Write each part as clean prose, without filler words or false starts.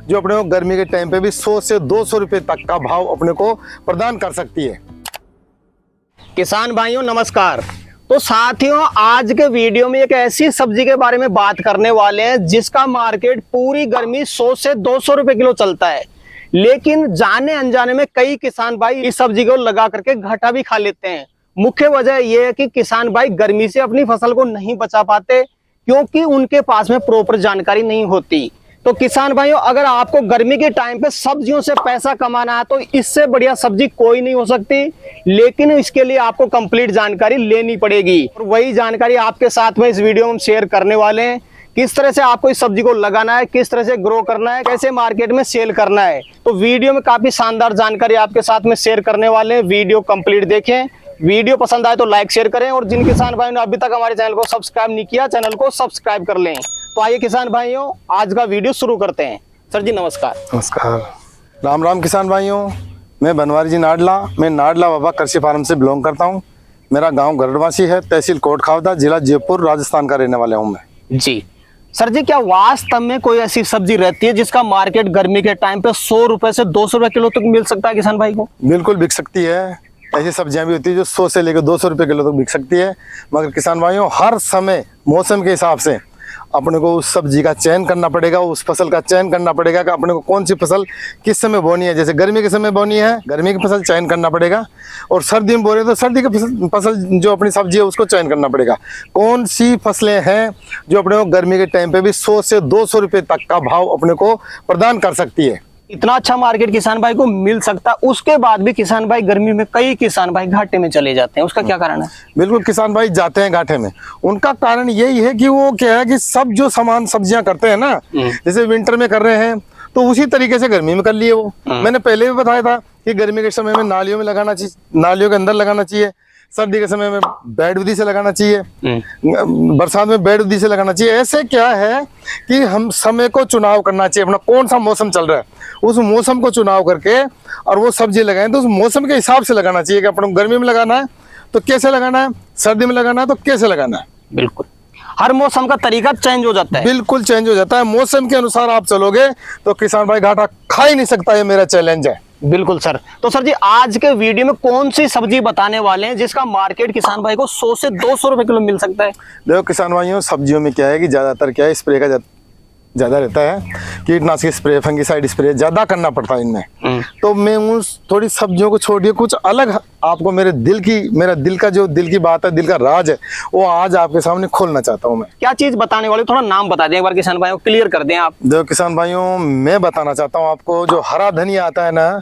जो अपने को गर्मी के टाइम पे भी 100 से 200 रुपए तक का भाव अपने को प्रदान कर सकती है। किसान भाइयों नमस्कार। तो साथियों, आज के वीडियो में एक ऐसी सब्जी के बारे में बात करने वाले हैं जिसका मार्केट पूरी गर्मी 100 से 200 रुपए किलो चलता है, लेकिन जाने अनजाने में कई किसान भाई इस सब्जी को लगा करके घाटा भी खा लेते हैं। मुख्य वजह यह है कि किसान भाई गर्मी से अपनी फसल को नहीं बचा पाते क्योंकि उनके पास में प्रॉपर जानकारी नहीं होती। तो किसान भाइयों, अगर आपको गर्मी के टाइम पे सब्जियों से पैसा कमाना है तो इससे बढ़िया सब्जी कोई नहीं हो सकती, लेकिन इसके लिए आपको कंप्लीट जानकारी लेनी पड़ेगी। और वही जानकारी आपके साथ में इस वीडियो में हम शेयर करने वाले हैं। किस तरह से आपको इस सब्जी को लगाना है, किस तरह से ग्रो करना है, कैसे मार्केट में सेल करना है। तो वीडियो में काफी शानदार जानकारी आपके साथ में शेयर करने वाले हैं। वीडियो कंप्लीट देखें। वीडियो पसंद आए तो लाइक शेयर करें और जिन किसान भाइयों ने अभी तक हमारे चैनल को सब्सक्राइब नहीं किया, चैनल को सब्सक्राइब कर लें। तो आइए किसान भाइयों, आज का वीडियो शुरू करते हैं। सर जी नमस्कार। नमस्कार, राम राम किसान भाइयों। मैं बनवारी जी नाडला, मैं नाडला बाबा कृषि फार्म से बिलोंग करता हूँ। मेरा गांव गरुड़वासी है, तहसील कोटखावदा, जिला जयपुर, राजस्थान का रहने वाला हूँ मैं जी। सर जी, क्या वास्तव में कोई ऐसी सब्जी रहती है जिसका मार्केट गर्मी के टाइम पे 100 रुपए से 200 रुपए किलो तक मिल सकता है किसान भाई को? बिल्कुल बिक सकती है। ऐसी सब्जियां भी होती है जो 100 से लेकर 200 रुपए किलो तक बिक सकती है। मगर किसान भाइयों, हर समय मौसम के हिसाब से अपने को उस सब्जी का चयन करना पड़ेगा, उस फसल का चयन करना पड़ेगा कि अपने को कौन सी फसल किस समय बोनी है। जैसे गर्मी के समय बोनी है, गर्मी की फसल चयन करना पड़ेगा, और सर्दी में बो रहे तो सर्दी की फसल जो अपनी सब्जी है उसको चयन करना पड़ेगा। कौन सी फसलें हैं जो अपने को गर्मी के टाइम पे भी 100 से 200 रुपए तक का भाव अपने को प्रदान कर सकती है। इतना अच्छा मार्केट किसान भाई को मिल सकता, उसके बाद भी किसान भाई गर्मी में कई किसान भाई घाटे में चले जाते हैं, उसका क्या कारण है? बिल्कुल, किसान भाई जाते हैं घाटे में। उनका कारण यही है कि वो क्या है कि सब जो सामान सब्जियां करते हैं ना, जैसे विंटर में कर रहे हैं तो उसी तरीके से गर्मी में कर लिए वो। मैंने पहले भी बताया था कि गर्मी के समय में नालियों में लगाना चाहिए, नालियों के अंदर लगाना चाहिए। सर्दी के समय में बेड विधि से लगाना चाहिए, बरसात में बेड विधि से लगाना चाहिए। ऐसे क्या है कि हम समय को चुनाव करना चाहिए, अपना कौन सा मौसम चल रहा है उस मौसम को चुनाव करके और वो सब्जी लगाएं तो उस मौसम के हिसाब से लगाना चाहिए कि अपन गर्मी में लगाना है तो कैसे लगाना है, सर्दी में लगाना है तो कैसे लगाना है। बिल्कुल, हर मौसम का तरीका चेंज हो जाता है। बिल्कुल चेंज हो जाता है। मौसम के अनुसार आप चलोगे तो किसान भाई घाटा खा ही नहीं सकता, ये मेरा चैलेंज है। बिल्कुल सर। तो सर जी, आज के वीडियो में कौन सी सब्जी बताने वाले हैं जिसका मार्केट किसान भाई को 100 से 200 रुपए किलो मिल सकता है? देखो किसान भाइयों, सब्जियों में क्या है कि ज्यादातर क्या है, स्प्रे का ज्यादा रहता है, कीटनाशक स्प्रे, फंगिसाइड स्प्रे ज्यादा करना पड़ता है इनमें। तो मैं उस थोड़ी सब्जियों को छोड़िए, कुछ अलग आपको मेरा दिल का जो दिल की बात है, दिल का राज है, वो आज आपके सामने खोलना चाहता हूँ मैं। क्या चीज बताने वाले, थोड़ा नाम बता दें एक बार किसान भाइयों, क्लियर कर दें आप। देखो किसान भाइयों, मैं बताना चाहता हूँ आपको, जो हरा धनिया आता है ना,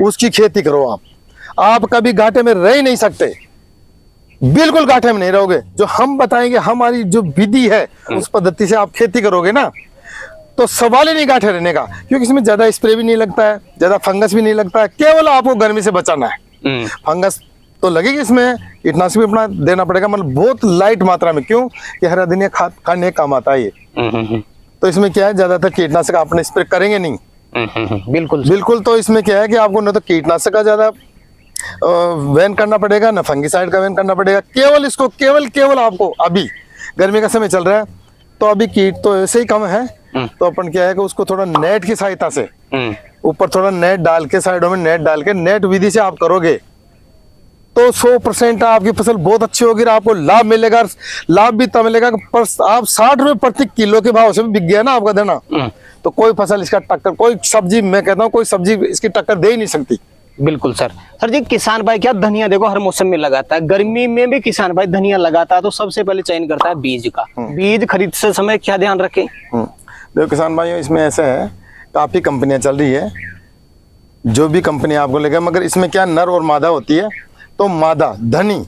उसकी खेती करो आप कभी घाटे में रह ही नहीं सकते, बिल्कुल घाटे में नहीं रहोगे। जो हम बताएंगे, हमारी जो विधि है उस पद्धति से आप खेती करोगे ना तो सवाल ही नहीं घाटे रहने का, क्योंकि इसमें ज्यादा स्प्रे भी नहीं लगता है, ज्यादा फंगस भी नहीं लगता है। केवल आपको गर्मी से बचाना है। फंगस तो लगेगी, इसमें कीटनाशक भी अपना देना पड़ेगा, मतलब बहुत लाइट मात्रा में। क्यों कि हरा धनिया खाने काम आता है ये। तो इसमें क्या है, ज्यादातर कीटनाशक आपने स्प्रे करेंगे नहीं। बिल्कुल। तो इसमें क्या है कि आपको न तो कीटनाशक का ज्यादा वैन करना पड़ेगा, न फंगिसाइड का वैन करना पड़ेगा। केवल आपको अभी गर्मी का समय चल रहा है तो अभी कीट तो ऐसे ही कम है, तो अपन क्या है कि उसको थोड़ा नेट की सहायता से ऊपर थोड़ा नेट डाल के, साइडों में नेट डाल के, नेट विधि से आप करोगे तो 100% आपकी फसल बहुत अच्छी होगी और आपको लाभ मिलेगा। लाभ भी तब मिलेगा पर आप 60 रुपए प्रति किलो के भाव से बिक गया ना आपका दाना, तो कोई फसल इसका टक्कर, कोई सब्जी, मैं कहता हूँ कोई सब्जी इसकी टक्कर दे ही नहीं सकती। बिल्कुल सर जी, किसान भाई क्या धनिया देखो हर मौसम में लगाता है, गर्मी में भी किसान भाई धनिया लगाता है, तो सबसे पहले चयन करता है बीज का। बीज खरीदते समय क्या ध्यान रखें? देखो किसान भाइयों, इसमें ऐसा है, काफी कंपनियां चल रही है, जो भी कंपनी आपको लेगा, मगर इसमें क्या नर और मादा होती है। तो मादा धनी,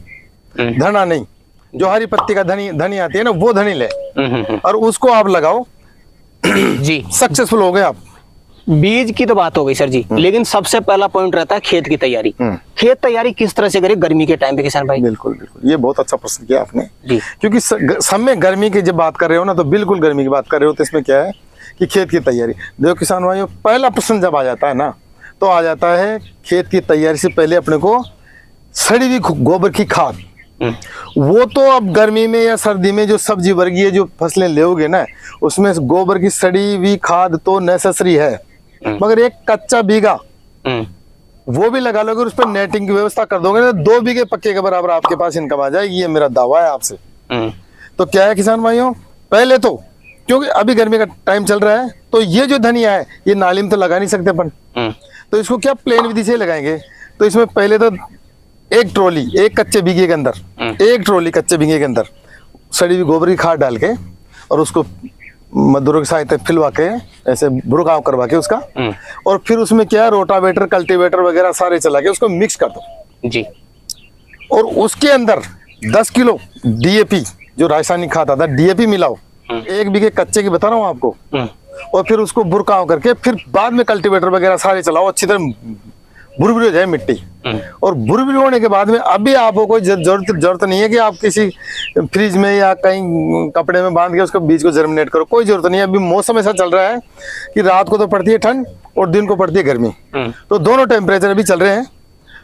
धना नहीं, जो हरी पत्ती का धनी आती है ना, वो धनी ले और उसको आप लगाओ जी, सक्सेसफुल हो गए आप। बीज की तो बात हो गई सर जी, लेकिन सबसे पहला पॉइंट रहता है खेत की तैयारी। खेत तैयारी किस तरह से करें गर्मी के टाइम पे किसान भाई? बिल्कुल, ये बहुत अच्छा प्रश्न किया आपने जी, क्योंकि समय गर्मी की जब बात कर रहे हो ना, तो बिल्कुल गर्मी की बात कर रहे हो, तो इसमें क्या है कि खेत की तैयारी। देखो किसान भाइयों, पहला प्रश्न जब आ जाता है ना, तो आ जाता है खेत की तैयारी से पहले अपने को सड़ी हुई गोबर की खाद। वो तो अब गर्मी में या सर्दी में जो सब्जी वर्गीय जो फसलें लोगे ना, उसमें गोबर की सड़ी हुई खाद तो नेसेसरी है। मगर एक कच्चा बीघा वो भी लगा लोगे, उस पर नेटिंग की व्यवस्था कर दोगे ना, 2 बीघे पक्के के बराबर आपके पास इनकम आ जाएगी। ये मेरा दावा है आपसे। तो क्या है किसान भाइयों, पहले तो क्योंकि अभी गर्मी का टाइम चल रहा है, तो ये जो धनिया है ये नाली में तो लगा नहीं सकते अपन, तो इसको क्या प्लेन विधि से लगाएंगे। तो इसमें पहले तो एक ट्रॉली, एक कच्चे बीघे के अंदर, एक ट्रॉली कच्चे बीघे के अंदर सड़ी हुई गोबर की खाद डाल के और उसको मजदूरों की सहायता फिलवा के ऐसे भुरकाव करवा के उसका, और फिर उसमें क्या है रोटावेटर कल्टीवेटर वगैरह सारे चला के उसको मिक्स कर दो जी। और उसके अंदर 10 किलो डीएपी जो रासायनिक खाद आता है डीएपी मिलाओ, 1 बीघे कच्चे की बता रहा हूँ आपको, और फिर उसको भुरकाव करके फिर बाद में कल्टीवेटर वगैरह सारे चलाओ, अच्छी तरह भुरभुरी हो जाए मिट्टी। और भुरभुरी होने के बाद में अभी आपको कोई जरूरत नहीं है कि आप किसी फ्रिज में या कहीं कपड़े में बांध के उसको बीज को जर्मिनेट करो, कोई जरूरत नहीं है। अभी मौसम ऐसा चल रहा है कि रात को तो पड़ती है ठंड और दिन को पड़ती है गर्मी, तो दोनों टेम्परेचर अभी चल रहे हैं।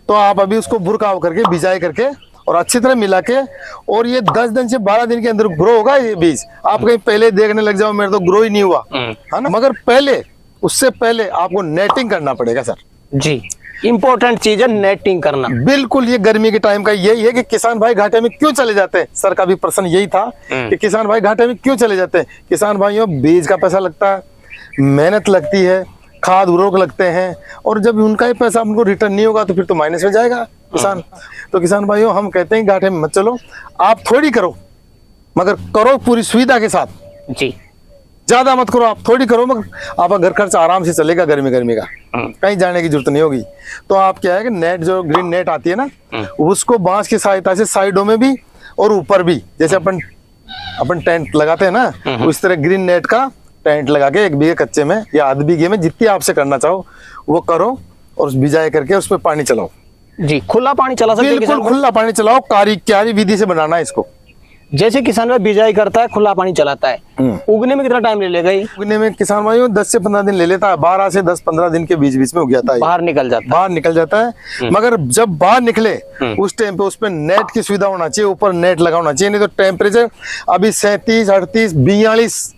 तो आप अभी उसको भुरकाव करके बिजाई करके और अच्छी तरह मिला के, और ये 10 दिन से 12 दिन के अंदर ग्रो होगा ये बीज। आप कहीं पहले देखने लग जाओ मेरे तो ग्रो ही नहीं हुआ है ना, मगर पहले उससे पहले आपको नेटिंग करना पड़ेगा सर जी। इंपॉर्टेंट चीज है नेटिंग करना। बिल्कुल, ये गर्मी के टाइम का यही है कि किसान भाई घाटे में क्यों चले जाते हैं। सर का भी प्रश्न यही था कि किसान भाई घाटे में क्यों चले जाते हैं। किसान भाइयों, बीज का पैसा लगता है, मेहनत लगती है, खाद उर्वरक लगते हैं, और जब उनका ही पैसा उनको रिटर्न नहीं होगा तो फिर तो माइनस में जाएगा किसान। तो किसान भाइयों, हम कहते हैं घाटे में मत चलो, आप थोड़ी करो मगर करो पूरी सुविधा के साथ जी। ज्यादा मत करो, आप थोड़ी करो, मगर आपका घर खर्च आराम से चलेगा। गर्मी का कहीं जाने की जरूरत नहीं होगी। तो आप क्या है कि नेट जो ग्रीन नेट आती है ना, उसको बांस की सहायता से साइडों में भी और ऊपर भी, जैसे अपन टेंट लगाते हैं ना, उस तरह ग्रीन नेट का टेंट लगा के 1 बीघे कच्चे में या आधे बीघे में जितनी आपसे करना चाहो वो करो, और बिजाई करके उस पर पानी चलाओ जी। खुला पानी चला सकते हैं, बिल्कुल खुला पानी चलाओ। क्यारी विधि से बनाना है इसको। जैसे किसान भाई बिजाई करता है, खुला पानी चलाता है, उगने में कितना टाइम ले लेगा ये? उगने में किसान भाइयों 10 से 15 दिन ले लेता है। 12 से 10-15 दिन के बीच में उग जाता है, बाहर निकल जाता है। मगर जब बाहर निकले उस टाइम पे उस पर नेट की सुविधा होना चाहिए, ऊपर नेट लगा होना चाहिए। नहीं तो टेम्परेचर अभी 37, 38, 42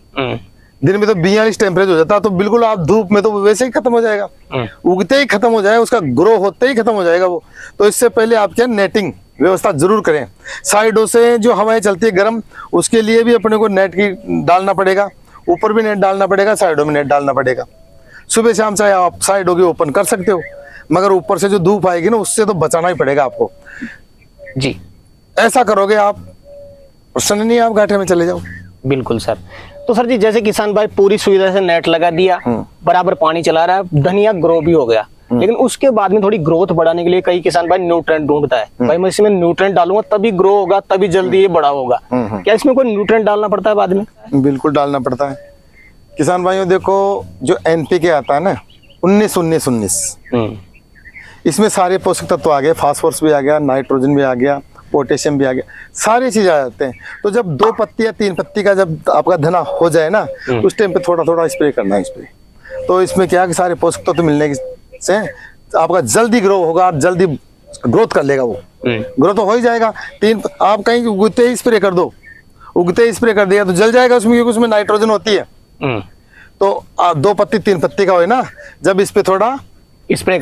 दिन में तो 42 टेम्परेचर हो जाता है, तो बिल्कुल आप धूप में तो वैसे ही खत्म हो जाएगा, उगते ही खत्म हो जाएगा, उसका ग्रो होते ही खत्म हो जाएगा वो। तो इससे पहले आप क्या नेटिंग व्यवस्था जरूर करें। साइडों से जो हवाएं चलती है गर्म, उसके लिए भी अपने को नेट की डालना पड़ेगा, ऊपर भी नेट डालना पड़ेगा, साइडों में नेट डालना पड़ेगा। सुबह शाम चाहे आप साइडों की ओपन कर सकते हो, मगर ऊपर से जो धूप आएगी ना उससे तो बचाना ही पड़ेगा आपको जी। ऐसा करोगे आप प्रश्न नहीं, आप घाटे में चले जाओ। बिल्कुल सर। तो सर जी, जैसे किसान भाई पूरी सुविधा से नेट लगा दिया, बराबर पानी चला रहा है, धनिया ग्रो भी हो गया, लेकिन उसके बाद में थोड़ी ग्रोथ बढ़ाने के लिए कई किसान भाई न्यूट्रेंट ढूंढता है, भाई मैं इसमें न्यूट्रेंट डालूंगा तभी ग्रो होगा, तभी जल्दी ये बड़ा होगा। क्या इसमें कोई न्यूट्रेंट डालना पड़ता है बाद में? बिल्कुल डालना पड़ता है किसान भाइयों। देखो जो एनपीके आता है ना 19-19-19, इसमें सारे पोषक तत्व आ गए, फास्फोरस भी आ गया, नाइट्रोजन भी आ गया, पोटेशियम भी आ गया, सारी चीज आ जाते हैं। तो जब 2 पत्ती या 3 पत्ती का जब आपका धना हो जाए ना, उस टाइम पे थोड़ा थोड़ा स्प्रे करना है स्प्रे। तो इसमें क्या कि सारे पोषक तत्व मिलने से आपका जल्दी ग्रो होगा, जल्दी ग्रोथ कर लेगा वो, ग्रोथ तो हो ही जाएगा। 3 आप कहीं उगते ही स्प्रे कर दो, उगते ही स्प्रे कर दिया तो जल जाएगा उसमें, क्योंकि उसमें नाइट्रोजन होती है। तो 2 पत्ती 3 पत्ती का हो ना, जब इस पे थोड़ा स्प्रे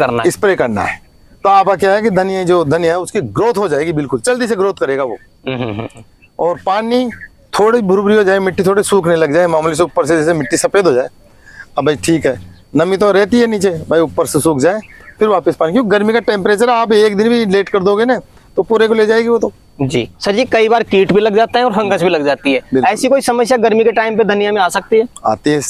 करना है तो आपका क्या है कि धनिया है उसकी ग्रोथ हो जाएगी, बिल्कुल जल्दी से ग्रोथ करेगा वो। और पानी थोड़ी भुरभुरी हो जाए, मिट्टी थोड़ी सूखने लग जाए मामूली से, ऊपर से जैसे मिट्टी सफेद हो जाए, अब भाई ठीक है, नमी तो रहती है नीचे, भाई ऊपर से सूख जाए फिर वापस पानी, क्योंकि गर्मी का टेम्परेचर आप 1 दिन भी लेट कर दोगे ना तो पूरे को ले जाएगी वो तो जी। सर जी, कई बार कीट भी लग जाता है और फंगस भी लग जाती है, ऐसी कोई समस्या गर्मी के टाइम पे धनिया में आ सकती है? आती है,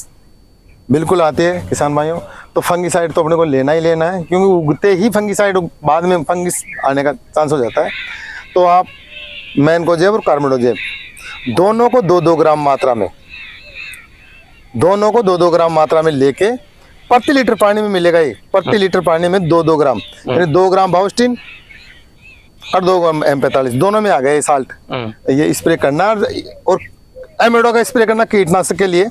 बिल्कुल आती है किसान भाइयों। तो फंगिसाइड तो अपने को लेना ही लेना है, क्योंकि उगते ही फंगिसाइड बाद में फंगिस आने का चांस हो जाता है। तो आप मैनकोजेब और कार्बामेडोजेब दोनों को 2-2 ग्राम मात्रा में लेके प्रति लीटर पानी में मिलेगा। ये प्रति लीटर पानी में 2-2 ग्राम, यानी 2 ग्राम बाउस्टिन और 2 ग्राम M45 दोनों में आ गए साल्ट, ये स्प्रे करना। और एमिडो का स्प्रे करना कीटनाशक के लिए,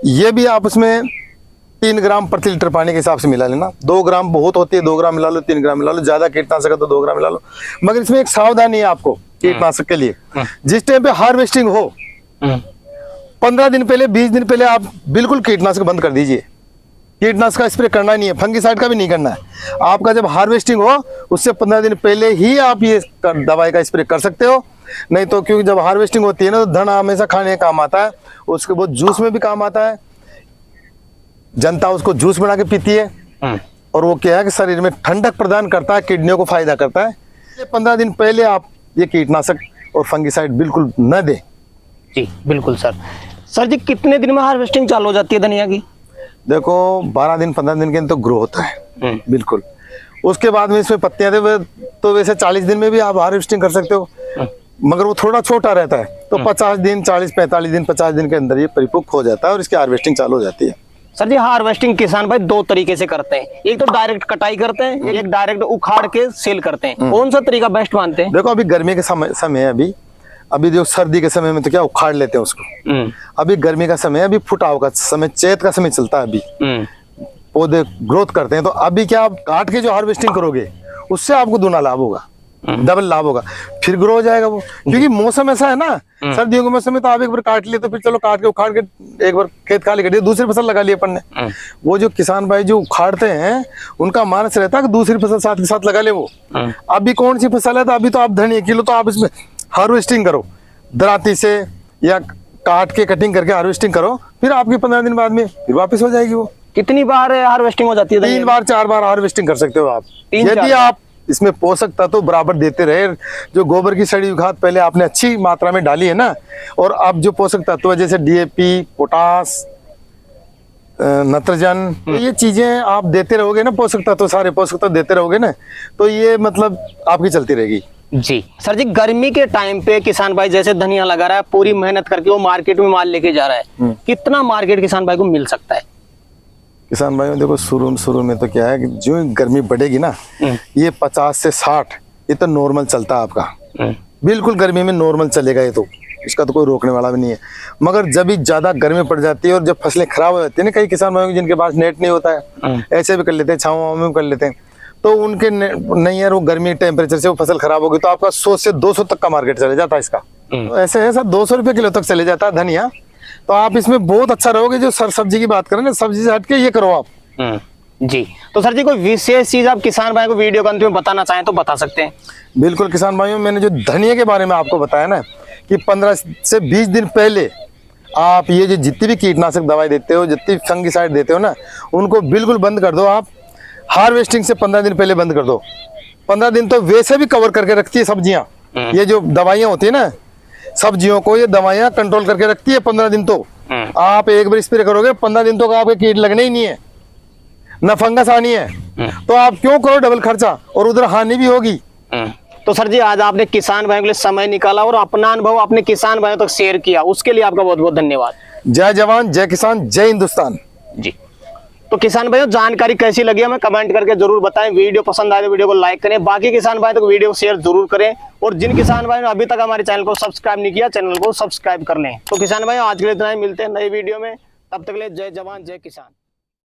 ये भी आप उसमें 3 ग्राम प्रति लीटर पानी के हिसाब से मिला लेना। 2 ग्राम बहुत होती है, 2 ग्राम मिला लो, 3 ग्राम मिला लो, ज्यादा कीटनाशक है तो 2 ग्राम मिला लो। मगर इसमें एक सावधानी है आपको कीटनाशक के लिए, जिस टाइम पे हार्वेस्टिंग हो 15 दिन पहले 20 दिन पहले आप बिल्कुल कीटनाशक बंद कर दीजिए। कीटनाशक का स्प्रे करना नहीं है, फंगीसाइड का भी नहीं करना है। आपका जब हार्वेस्टिंग हो उससे 15 दिन पहले ही आप ये दवाई का स्प्रे कर सकते हो। नहीं तो क्योंकि जब हार्वेस्टिंग होती है ना तो धना हमेशा खाने का काम आता है, उसके बाद जूस में भी काम आता है, जनता उसको जूस बना के पीती है और वो क्या है कि शरीर में ठंडक प्रदान करता है, किडनियों को फायदा करता है। 15 दिन पहले आप ये कीटनाशक और फंगीसाइड बिल्कुल न दें। जी बिल्कुल सर। सर जी कितने दिन में हार्वेस्टिंग चालू हो जाती है धनिया की? देखो 12 दिन 15 दिन के अंदर तो ग्रो होता है बिल्कुल। उसके बाद में इसमें पत्तियां तो वैसे 40 दिन में भी आप हार्वेस्टिंग कर सकते हो, मगर वो थोड़ा छोटा रहता है तो 50 दिन 40-45 दिन 50 दिन के अंदर ये परिपक्व हो जाता है और इसकी हार्वेस्टिंग चालू हो जाती है। सर जी हार्वेस्टिंग किसान भाई दो तरीके से करते हैं, एक तो डायरेक्ट कटाई करते हैं, एक डायरेक्ट उखाड़ के सेल करते हैं। कौन सा तरीका बेस्ट मानते हैं? देखो अभी गर्मी के समय है, अभी जो सर्दी के समय में तो क्या उखाड़ लेते हैं उसको। अभी गर्मी का समय है, अभी फुटाव का समय, चैत का समय चलता है, अभी पौधे ग्रोथ करते हैं। तो अभी क्या आप काट के जो हार्वेस्टिंग करोगे उससे आपको दूना लाभ होगा, डबल लाभ होगा, फिर ग्रो हो जाएगा वो। क्योंकि मौसम ऐसा है ना, सर्दियों के मौसम में तो आप एक बार काट लिए तो फिर चलो काट के उखाड़ के एक बार खेत खाली कर दिया, दूसरी फसल लगा ली अपन ने। वो जो किसान भाई जो उखाड़ते हैं उनका मानस रहता है कि दूसरी फसल साथ के साथ लगा ले वो। अभी कौन सी फसल है तो अभी तो आप धनिया किलो तो आप इसमें हार्वेस्टिंग करो दराती से या काट के कटिंग करके हार्वेस्टिंग करो, फिर आपकी 15 दिन बाद में फिर वापस हो जाएगी वो। कितनी बार हार्वेस्टिंग हो जाती है? 3 बार 4 बार हार्वेस्टिंग कर सकते हो आप, यदि आप इसमें पोषक तत्व बराबर देते रहे। जो गोबर की सड़ी हुई खाद पहले आपने अच्छी मात्रा में डाली है ना, और अब जो पोषक तत्व है जैसे डीएपी, पोटास, नत्रजन, तो ये चीजें आप देते रहोगे ना, पोषक तत्व सारे पोषक तत्व देते रहोगे ना, तो ये मतलब आपकी चलती रहेगी। जी सर जी गर्मी के टाइम पे किसान भाई जैसे धनिया लगा रहा है, पूरी मेहनत करके वो मार्केट में माल लेके जा रहा है, कितना मार्केट किसान भाई को मिल सकता है? किसान भाइयों देखो शुरू में तो क्या है कि जो गर्मी बढ़ेगी ना, ये 50 से 60 ये तो नॉर्मल चलता है आपका, बिल्कुल गर्मी में नॉर्मल चलेगा ये तो, इसका तो कोई रोकने वाला भी नहीं है। मगर जब भी ज्यादा गर्मी पड़ जाती है और जब फसलें खराब हो जाती है ना, कई किसान भाइयों जिनके पास नेट नहीं होता है, ऐसे भी कर लेते हैं, छाँव में कर लेते हैं, तो उनके नहीं है वो गर्मी टेम्परेचर से वो फसल खराब होगी तो आपका 100 से 200 तक का मार्केट चले जाता है इसका। तो ऐसे है सर 200 रुपये किलो तक चले जाता है धनिया। तो आप इसमें बहुत अच्छा रहोगे। जो सर सब्जी की बात करें ना, सब्जी से हटके ये करो आप। जी तो सर जी कोई विशेष चीज आप किसान भाई को वीडियो के अंत में बताना चाहें तो बता सकते हैं। बिल्कुल किसान भाइयों, मैंने जो धनिया के बारे में आपको बताया ना कि 15 से 20 दिन पहले आप ये जो जितनी भी कीटनाशक दवाई देते हो, जितनी फंगीसाइड देते हो ना, उनको बिल्कुल बंद कर दो। आप हार्वेस्टिंग से 15 दिन पहले बंद कर दो। 15 दिन तो वैसे भी कवर करके रखती है सब्जियां, ये जो दवाइयां होती है ना सब्जियों को, ये दवाइयां कंट्रोल करके रखती है 15 दिन। तो आप एक बार स्प्रे करोगे 15 दिन तो आपके कीट लगने ही नहीं है, न फंगस आनी है, तो आप क्यों करो डबल खर्चा, और उधर हानि भी होगी। तो सर जी आज आपने किसान भाइयों के लिए समय निकाला और अपना अनुभव अपने किसान भाइयों तक शेयर किया, उसके लिए आपका बहुत बहुत धन्यवाद। जय जवान, जय किसान, जय हिंदुस्तान। जी तो किसान भाइयों जानकारी कैसी लगी हमें कमेंट करके जरूर बताएं। वीडियो पसंद आए तो वीडियो को लाइक करें, बाकी किसान भाई तक वीडियो को शेयर जरूर करें, और जिन किसान भाई ने अभी तक हमारे चैनल को सब्सक्राइब नहीं किया चैनल को सब्सक्राइब कर लें। तो किसान भाइयों आज के लिए इतना ही, मिलते हैं नई वीडियो में, तब तक के लिए जय जवान जय किसान।